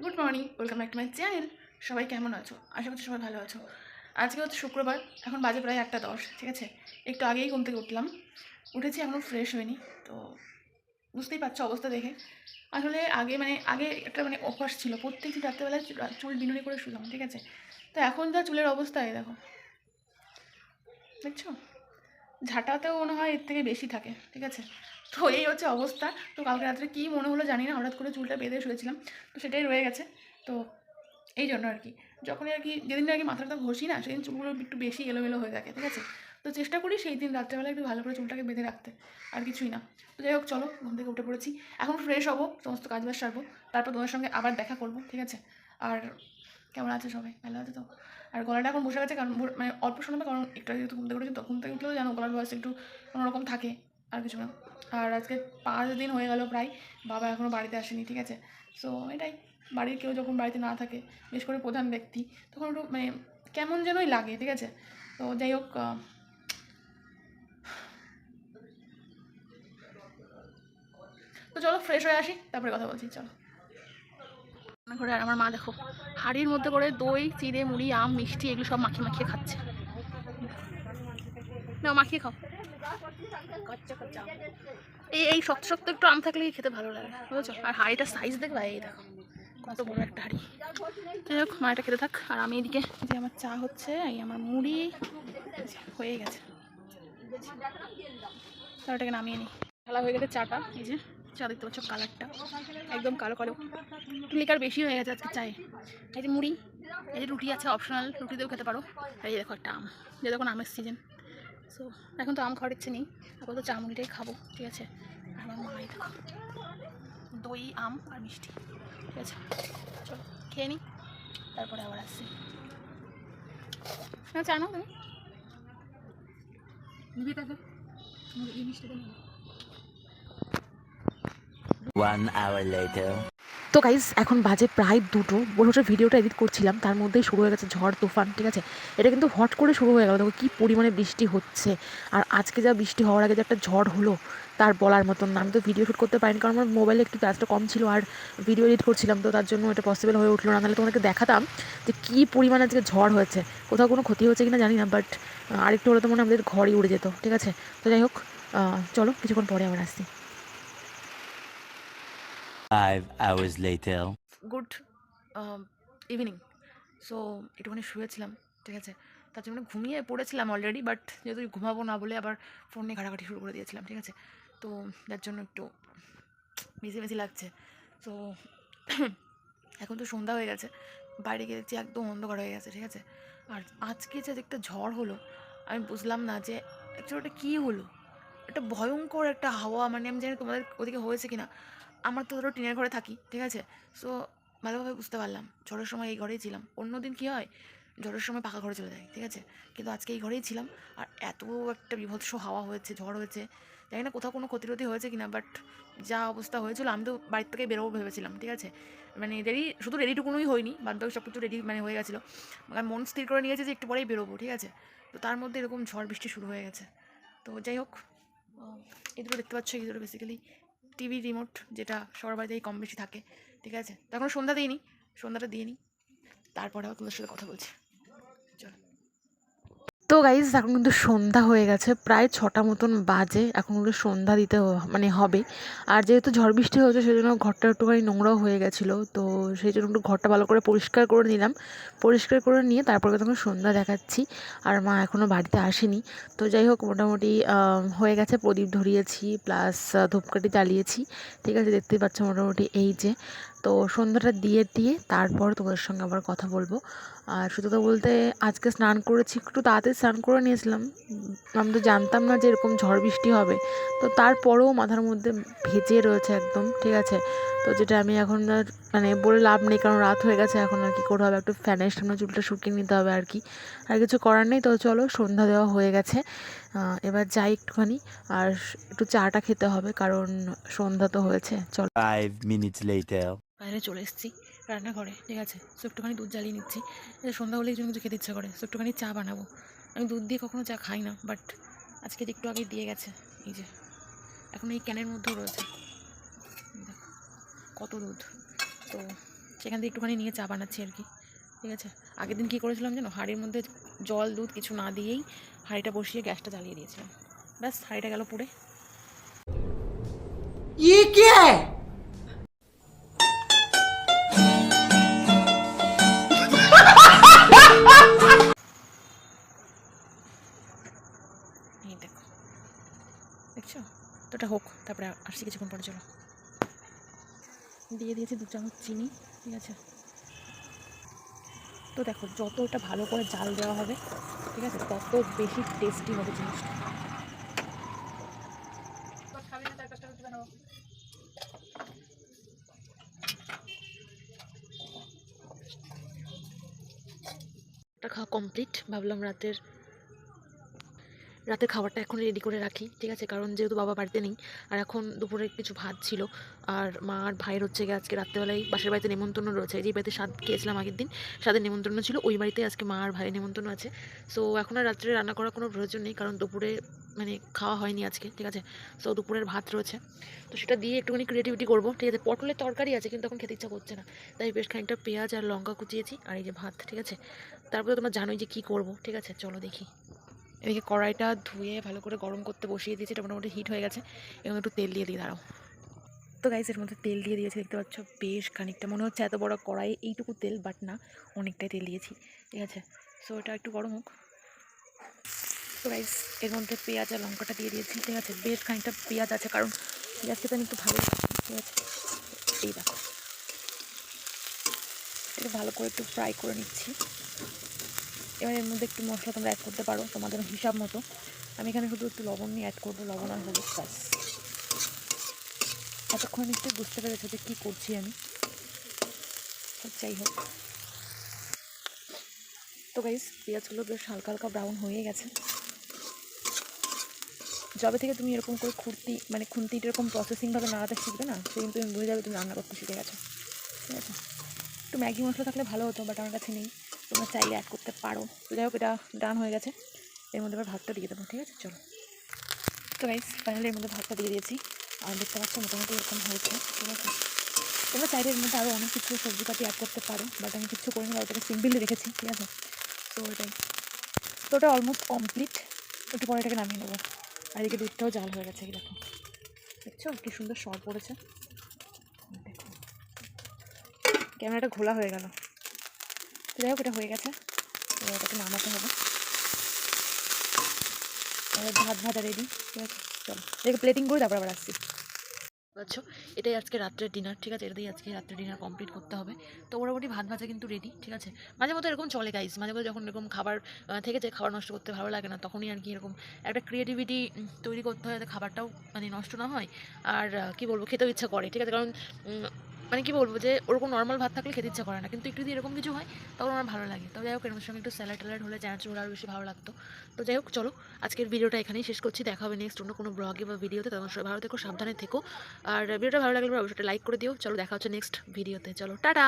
Good morning, welcome back to my channel. সবাই কেমন আছো? আশা করছি সবাই ভালো আছো। আজকে হচ্ছে শুক্রবার, এখন বাজে প্রায় 1:10, ঠিক আছে। একটু আগেই ঘুম থেকে উঠলাম, উঠেছি এখনও ফ্রেশ হয়নি। তো বুঝতেই পারছো অবস্থা দেখে। আসলে আগে একটা অভ্যাস ছিল, প্রত্যেকদিন রাত্রেবেলায় চুল বিনুনি করে শুলাম, ঠিক আছে। তো এখন যা চুলের অবস্থা, এই দেখো, দেখছো, ঝাঁটাতেও মনে হয় এর থেকে বেশি থাকে, ঠিক আছে। তো এই হচ্ছে অবস্থা। তো কালকে রাত্রে কী মনে হলো জানি না, হঠাৎ করে চুলটা বেঁধে শুয়েছিলাম, তো সেটাই রয়ে গেছে। তো এই জন্য আর কি, যখনই আর কি যেদিন আর কি মাথাটা ঘষি না, সেদিন চুলগুলো একটু বেশি এলোমেলো হয়ে থাকে, ঠিক আছে। তো চেষ্টা করি সেই দিন রাত্রেবেলা একটু ভালো করে চুলটাকে বেঁধে রাখতে, আর কিছুই না। তো যাই হোক, চলো, ঘুম থেকে উঠে পড়েছি, এখন ফ্রেশ হবো, সমস্ত কাজবাজ সারবো, তারপর তোমার সঙ্গে আবার দেখা করবো, ঠিক আছে। আর কেমন আছে সবাই? ভালো আছে তো? আর গলাটা এখন বসে গেছে, কারণ অল্প শোনাবে, কারণ একটু আগে ঘুম থেকে উঠেছি, তো ঘুম থেকে উঠলেও জানো গলার ভয়েস একটু অন্যরকম থাকে, আর কিছু না। আর আজকে 5 দিন হয়ে গেল প্রায়, বাবা এখনও বাড়িতে আসেনি, ঠিক আছে। সো এটাই, বাড়ির কেউ যখন বাড়িতে না থাকে, বিশেষ করে প্রধান ব্যক্তি, তখন একটু কেমন যেনই লাগে, ঠিক আছে। তো যাই হোক, তো চলো ফ্রেশ হয়ে আসি, তারপরে কথা বলছি, চলো। ঘরে আর আমার মা দেখো, হাঁড়ির মধ্যে করে দই, চিড়ে, মুড়ি, আম, মিষ্টি, এগুলো সব মাখিয়ে মাখিয়ে খাচ্ছে। না, মাখিয়ে খাও। এই শক্ত শক্ত একটু আম থাকলেই খেতে ভালো লাগে, বুঝেছো। আর হাঁড়িটার সাইজ দেখবা, এই দেখো কত বড় একটা হাঁড়ি। যাই হোক, মা এটা খেতে থাক, আর আমি এদিকে যে আমার চা হচ্ছে, এই আমার মুড়ি হয়ে গেছে, চাটাকে নামিয়ে নিই। ঢালা হয়ে গেছে চাটা, এই যে চা দেখতে পাচ্ছ, কালারটা একদম কালো কালো, লিকার বেশি হয়ে গেছে আজকে চায়ে। এই যে মুড়ি, এই যে রুটি আছে, অপশনাল, রুটি দিয়েও খেতে পারো। আর এই দেখো একটা আম, যে দেখুন আমের সিজন। সো এখন তো আম খাওয়ার ইচ্ছে নেই, আপাতত চা মুড়িটাই খাবো, ঠিক আছে। আর আমার মাই দেখো, দই, আম আর মিষ্টি, ঠিক আছে। চলো খেয়ে নিই, তারপরে আবার আসছি। না, চা নাও তুমি, নিবি তাকে, এই মিষ্টিটা নিবি। 1 hour later. তো গাইজ এখন বাজে প্রায় 2টো, বলে ওটা ভিডিওটা এডিট করছিলাম, তার মধ্যেই শুরু হয়ে গেছে ঝড় তুফান, ঠিক আছে। এটা কিন্তু হট করে শুরু হয়ে গেল, দেখো কী পরিমাণে বৃষ্টি হচ্ছে। আর আজকে যা বৃষ্টি হওয়ার আগে যে একটা ঝড় হলো, তার বলার মতন না। আমি তো ভিডিও শ্যুট করতে পারিনি, কারণ আমার মোবাইলে একটু চার্জটা কম ছিল, আর ভিডিও এডিট করছিলাম, তো তার জন্য এটা পসিবল হয়ে উঠলো না। নাহলে তোমাকে দেখাতাম যে কী পরিমাণে আজকে ঝড় হয়েছে। কোথাও কোনো ক্ষতি হচ্ছে কিনা জানি না, বাট আরেকটু হলে তো মনে হয় আমাদের ঘরই উড়ে যেত, ঠিক আছে। তো যাই হোক, চলো কিছুক্ষণ পরে আবার আসছি। 5 hours later. Good evening. So একটুখানি শুয়েছিলাম, ঠিক আছে। তার জন্য ঘুমিয়ে পড়েছিলাম অলরেডি, বাট যেহেতু ঘুমাবো না বলে আবার ফোন নিয়ে ঘাটাঘাটি শুরু করে দিয়েছিলাম, ঠিক আছে। তো যার জন্য একটু বেশি বেশি লাগছে। সো এখন তো সন্ধ্যা হয়ে গেছে, বাইরে গিয়ে দেখছি একদম অন্ধকার হয়ে গেছে, ঠিক আছে। আর আজকে যে একটা ঝড় হলো, আমি বুঝলাম না যে অ্যাকচুয়ালি ওটা কী হলো। একটা ভয়ঙ্কর একটা হাওয়া, আমি জানি তোমাদের ওদিকে হয়েছে কি না। আমার তো ধরো টিনের ঘরে থাকি, ঠিক আছে। সো ভালোভাবে বুঝতে পারলাম, ঝড়ের সময় এই ঘরেই ছিলাম। অন্য দিন কী হয়, ঝড়ের সময় পাকা ঘরে চলে যাই, ঠিক আছে। কিন্তু আজকে এই ঘরেই ছিলাম, আর এত একটা বিভৎস হাওয়া হয়েছে, ঝড় হয়েছে। জানি না কোথাও কোনো ক্ষতিরতি হয়েছে কিনা, বাট যা অবস্থা হয়েছিল, আমি তো বাড়ির থেকে বেরোবো ভেবেছিলাম, ঠিক আছে। শুধু রেডিটুকুনই হয়নি, বাদ বাকি সব কিছু রেডি হয়ে গেছিলো। মন স্থির করে নিয়েছে যে একটু পরেই বেরোবো, ঠিক আছে। তো তার মধ্যে এরকম ঝড় বৃষ্টি শুরু হয়ে গেছে। তো যাই হোক, এই দুটো দেখতে পাচ্ছ, এই দুটো বেসিক্যালি টিভি রিমোট, যেটা সবার বাড়িতেই কম বেশি থাকে, ঠিক আছে। তো এখন সন্ধ্যা দিইনি, সন্ধ্যাটা দিয়ে নিই, তারপরে আবার তোমাদের সাথে কথা বলছি, চলো। তো গাইজ এখন কিন্তু সন্ধ্যা হয়ে গেছে, প্রায় 6টা মতন বাজে, এখন কিন্তু সন্ধ্যা দিতে হবে। আর যেহেতু ঝড় বৃষ্টি হয়েছে, সেই জন্য ঘরটা একটুখানি নোংরাও হয়ে গেছিলো, তো সেই জন্য একটু ঘরটা ভালো করে পরিষ্কার করে নিলাম। পরিষ্কার করে নিয়ে তারপরে তখন সন্ধ্যা দেখাচ্ছি। আর মা এখনও বাড়িতে আসেনি। তো যাই হোক, মোটামুটি হয়ে গেছে, প্রদীপ ধরিয়েছি, প্লাস ধূপকাঠি জ্বালিয়েছি, ঠিক আছে। দেখতেই পাচ্ছ মোটামুটি এই যে। তো সন্ধ্যাটা দিয়ে তারপর তোমাদের সঙ্গে আবার কথা বলবো। আর সত্যি কথা বলতে, আজকে স্নান করেছি, একটু তাড়াতাড়ি স্নান করে নিয়েছিলাম। আমি তো জানতাম না যে এরকম ঝড় বৃষ্টি হবে। তো তারপরেও মাথার মধ্যে ভেজে রয়েছে একদম, ঠিক আছে। তো যেটা আমি এখন আর বলে লাভ নেই, কারণ রাত হয়ে গেছে, এখন আর কি করতে হবে, একটু ফ্যানের সামনে চুলটা শুকিয়ে নিতে হবে আর কি। আর কিছু করার নেই। তো চলো, সন্ধ্যা দেওয়া হয়ে গেছে, এবার যাই একটুখানি, আর একটু চাটা খেতে হবে, কারণ সন্ধ্যা তো হয়েছে। চলো। 5 minutes later. বাইরে চলে এসেছি রান্নাঘরে, ঠিক আছে। সো একটুখানি দুধ জ্বালিয়ে নিচ্ছি, সন্ধ্যা হলেই জন্য কিছু খেতে ইচ্ছা করে। সো একটুখানি চা বানাবো। আমি দুধ দিয়ে কখনো চা খাই না, বাট আজকে একটু আগেই দিয়ে গেছে, এই যে এখন এই ক্যানের মধ্যেও রয়েছে, দেখো কত দুধ। তো সেখান থেকে একটুখানি নিয়ে চা বানাচ্ছি আর কি, ঠিক আছে। আগের দিন কী করেছিলাম জানো, হাঁড়ির মধ্যে জল দুধ কিছু না দিয়েই হাঁড়িটা বসিয়ে গ্যাসটা জ্বালিয়ে দিয়েছিলাম, ব্যাস হাঁড়িটা গেল পুড়ে। ये क्या है? এই দেখো, দেখছো তো, এটা হোক, তারপরে আসছি কিছুক্ষণ পরে। চলো, দিয়ে দিয়েছি 2 চামচ চিনি, ঠিক আছে। তো দেখো, যত এটা ভালো করে জাল দেওয়া হবে, ঠিক আছে, তত বেশি টেস্টি হবে জিনিসটা। এটা খাওয়া কমপ্লিট। ভাবলাম রাতের খাবারটা এখন রেডি করে রাখি, ঠিক আছে, কারণ যেহেতু বাবা বাড়িতে নেই। আর এখন দুপুরে কিছু ভাত ছিল, আর মা আর ভাইয়ের হচ্ছে গিয়ে আজকে রাত্রেবেলায় বাসার বাড়িতে নেমন্তন্ন রয়েছে। যেই বাড়িতে স্বাদ খেয়েছিলাম আগের দিন, স্বাদের নেমন্তন্ন ছিল, ওই বাড়িতে আজকে মা আর ভাইয়ের নেমন্তন্ন আছে। সো এখন আর রাত্রে রান্না করার কোনো প্রয়োজন নেই, কারণ দুপুরে মানে খাওয়া হয়নি আজকে, ঠিক আছে। সো দুপুরের ভাত রয়েছে, তো সেটা দিয়ে একটুখানি ক্রিয়েটিভিটি করবো, ঠিক আছে। পটলের তরকারি আছে কিন্তু এখন খেতে ইচ্ছা করছে না, তাই বেশ খানিকটা পেঁয়াজ আর লঙ্কা কুচিয়েছি, আর এই যে ভাত, ঠিক আছে। তারপরে তোমরা জানোই যে কী করবো, ঠিক আছে, চলো দেখি। এদিকে কড়াইটা ধুয়ে ভালো করে গরম করতে বসিয়ে দিয়েছি, এটা মোটামুটি হিট হয়ে গেছে। এবং একটু তেল দিয়ে দিই, দাঁড়াও। তো গাইস, এর মধ্যে তেল দিয়ে দিয়েছি, দেখতে পাচ্ছ বেশ খানিকটা, মনে হচ্ছে এত বড় কড়াই এইটুকু তেল, বাট না, অনেকটাই তেল দিয়েছি, ঠিক আছে। সো এটা একটু গরম হোক। তো গাইস, এর মধ্যে পেঁয়াজ আর লঙ্কাটা দিয়ে দিয়েছি, ঠিক আছে। বেশ খানিকটা পেঁয়াজ আছে, কারণ পেঁয়াজ খেতে আমি একটু ভালো, ঠিক আছে। এই দেখো, এটা ভালো করে একটু ফ্রাই করে নিচ্ছি। এবার এর মধ্যে একটু মশলা তোমরা অ্যাড করতে পারো তোমাদের হিসাব মতো। আমি এখানে শুধু একটু লবণ নিয়ে অ্যাড করবো, লবণ আর হলুদ, ব্যাস। এতক্ষণ নিশ্চয়ই বুঝতে পেরেছো যে কী করছি আমি, যাই হোক। তো গাইস, পেঁয়াজগুলো বেশ হালকা হালকা ব্রাউন হয়ে গেছে। যবে থেকে তুমি এরকম করে খুন্তিটা এরকম প্রসেসিংভাবে নাড়াতে শিখবে না, সে কিন্তু তুমি বুঝে যাবে তুমি রান্না করতে শিখে গেছো, ঠিক আছে। একটু ম্যাগি মশলা থাকলে ভালো হতো, বাট আমার কাছে নেই, তোমরা চাইলে অ্যাড করতে পারো। তো যাই হোক, এটা ডান হয়ে গেছে। এর মধ্যে আবার ভাতটা দিয়ে দেবো, ঠিক আছে, চলো। তো গাইস, ফাইনালি এর মধ্যে ভাতটা দিয়ে দিয়েছি, আর দেখতে পাচ্ছ মোটামুটি এরকম হয়েছে, ঠিক আছে। তোমরা চাইলে এর মধ্যে আরও অনেক কিছু সবজিপাতি অ্যাড করতে পারো, বাট আমি কিছু করিনি, ওটাকে সিম্পলি রেখেছি, ঠিক আছে। তো ওটাই, তো ওটা অলমোস্ট কমপ্লিট। একটু পরে এটাকে নামিয়ে নেবো। আর এদিকে দুধটাও জাল হয়ে গেছে, দেখো, দেখছো কি সুন্দর সর পড়েছে, দেখো। ক্যামেরাটা ঘোলা হয়ে গেল। তো যাই হোক, এটা হয়ে গেছে, এবার এটাকে নামাতে হবে। এবার ভাত ভাজা রেডি, ঠিক আছে, চলো এটাকে প্লেটিং করে তারপর আবার আসছি। আচ্ছা, এটাই আজকে রাত্রের ডিনার, ঠিক আছে। এটাই আজকে রাত্রের ডিনার কমপ্লিট করতে হবে। তো মোটামুটি ভাত ভাজা কিন্তু রেডি, ঠিক আছে। মাঝে মধ্যে এরকম চলে গাইস, মাঝে মধ্যে যখন এরকম খাবার থেকে যায়, খাবার নষ্ট করতে ভালো লাগে না, তখনই আর কি এরকম একটা ক্রিয়েটিভিটি তৈরি করতে হয়, যাতে খাবারটাও মানে নষ্ট না হয়। আর কি বলবো, খেতেও ইচ্ছা করে, ঠিক আছে। কারণ মানে কি বলবো, যে ওরকম নর্মাল ভাত থাকলে খেতে ইচ্ছা করে না, কিন্তু একটু যদি এরকম কিছু হয় তখন আমার ভালো লাগে। তো যাই হোক, এর সঙ্গে একটু স্যালাড ট্যালাড হলে, চানাচুর হলে আরও বেশি ভালো লাগতো। তো যাই হোক, চলো আজকের ভিডিওটা এখানেই শেষ করছি। দেখা হবে নেক্সট অন্য কোনো ব্লগে বা ভিডিওতে। তখন সবাই ভালো থেকো, সাবধানে থেকো। আর ভিডিওটা ভালো লাগলে অবশ্যই লাইক করে দিও। চলো দেখা হচ্ছে নেক্সট ভিডিওতে, চলো টাটা।